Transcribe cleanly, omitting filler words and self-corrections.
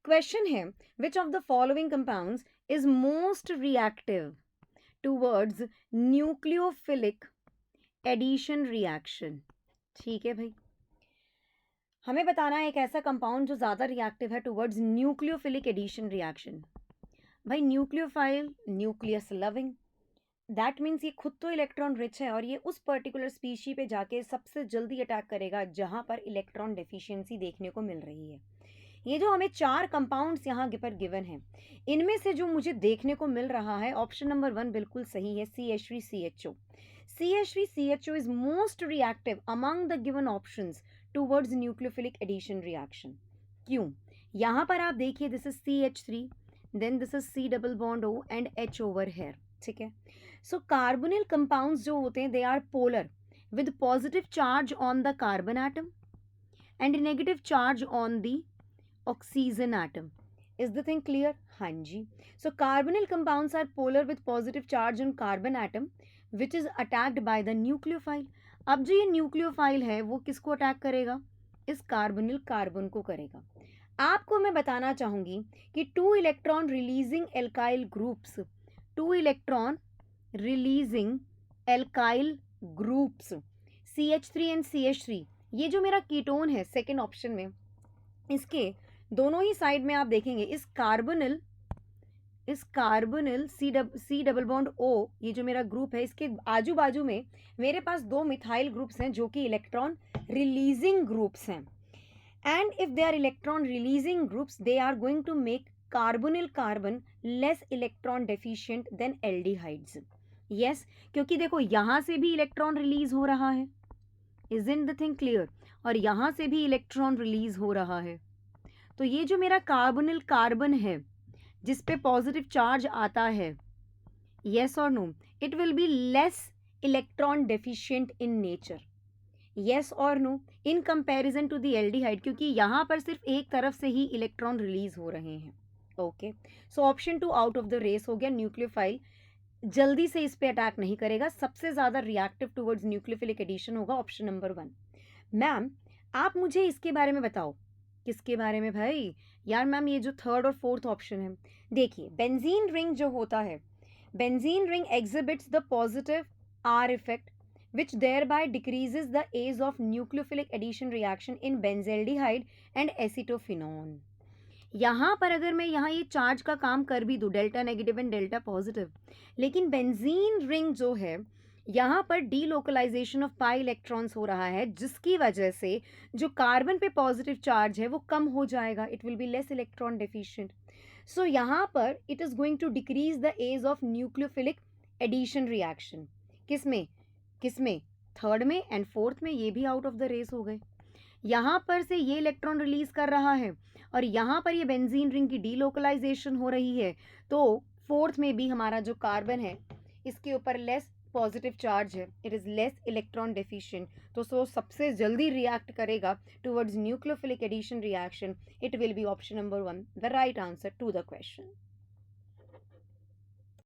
Question है which of the following compounds is most reactive towards nucleophilic addition reaction. ठीक है भाई, हमें बताना है एक ऐसा कंपाउंड जो ज़्यादा रिएक्टिव है टूवर्ड्स न्यूक्लियोफिलिक एडिशन रिएक्शन। भाई nucleophile, nucleus loving, that means ये खुद तो इलेक्ट्रॉन रिच है और ये उस पर्टिकुलर स्पीशी पे जाके सबसे जल्दी अटैक करेगा जहाँ पर इलेक्ट्रॉन डेफिशिएंसी देखने को मिल रही है। ये जो हमें 4 कंपाउंड्स यहाँ पर गिवन है, इनमें से जो मुझे देखने को मिल रहा है ऑप्शन नंबर 1 बिल्कुल सही है, CH3CHO। CH3CHO is most reactive among the given options towards nucleophilic addition reaction। क्यों? यहाँ पर आप देखिए, this is CH3, then this is C double bond O and H over here. ठीक है, सो कार्बोनिल कंपाउंड्स जो होते हैं they are polar with positive charge on the carbon atom and negative charge on the oxygen atom. Is the thing clear? हाँ जी। So carbonyl compounds are polar with positive charge on carbon atom which is attacked by the nucleophile. अब जो ये nucleophile है वो किसको attack करेगा? इस कार्बोनिल कार्बन को करेगा। आपको मैं बताना चाहूंगी कि 2 electron releasing alkyl groups, 2 electron releasing alkyl groups CH3 and CH3, ये जो मेरा कीटोन है सेकेंड ऑप्शन में, इसके दोनों ही साइड में आप देखेंगे इस carbonyl C double bond O, ये जो मेरा ग्रुप है इसके आजू बाजू में मेरे पास 2 मिथाइल ग्रुप्स हैं जो कि इलेक्ट्रॉन रिलीजिंग ग्रुप्स हैं। And if they are electron releasing groups they are going to make carbonyl carbon less electron deficient than aldehydes. Yes, क्योंकि देखो यहाँ से भी इलेक्ट्रॉन रिलीज हो रहा है, इजंट द थिंग क्लियर, और यहाँ से भी इलेक्ट्रॉन रिलीज हो रहा है। तो ये जो मेरा कार्बोनिल कार्बन है जिस पे पॉजिटिव चार्ज आता है, येस और no, it will be less electron deficient in nature, yes और no, in comparison to the aldehyde, क्योंकि यहाँ पर सिर्फ एक तरफ से ही इलेक्ट्रॉन रिलीज हो रहे हैं। Okay, so option 2 out of the race हो गया। न्यूक्लियोफाइल जल्दी से इस पे अटैक नहीं करेगा, सबसे ज्यादा रिएक्टिव टुवर्ड्स न्यूक्लियोफिलिक एडिशन होगा ऑप्शन नंबर 1। मैम आप मुझे इसके बारे में बताओ। किसके बारे में भाई? यार मैम ये जो थर्ड और फोर्थ ऑप्शन है, देखिए बेंजीन रिंग जो होता है, benzene ring exhibits the positive R effect which thereby decreases the age of nucleophilic addition reaction in benzaldehyde and acetophenone। यहाँ पर अगर मैं यहाँ ये चार्ज का काम कर भी दूँ, delta negative and delta positive, लेकिन बेंजीन रिंग जो है यहाँ पर डीलोकलाइजेशन ऑफ पाई इलेक्ट्रॉन्स हो रहा है, जिसकी वजह से जो कार्बन पे पॉजिटिव चार्ज है वो कम हो जाएगा, it will be less electron deficient. So यहाँ पर it is going to decrease the age of nucleophilic addition reaction. किसमें? थर्ड में एंड फोर्थ में, ये भी आउट ऑफ द रेस हो गए। यहाँ पर से ये इलेक्ट्रॉन रिलीज कर रहा है और यहाँ पर ये बेंजीन रिंग की डीलोकलाइजेशन हो रही है, तो फोर्थ में भी हमारा जो कार्बन है इसके ऊपर लेस पॉजिटिव चार्ज है, it is less electron deficient, तो सो सबसे जल्दी रिएक्ट करेगा towards nucleophilic addition reaction, it will be option number 1 the right answer to the question.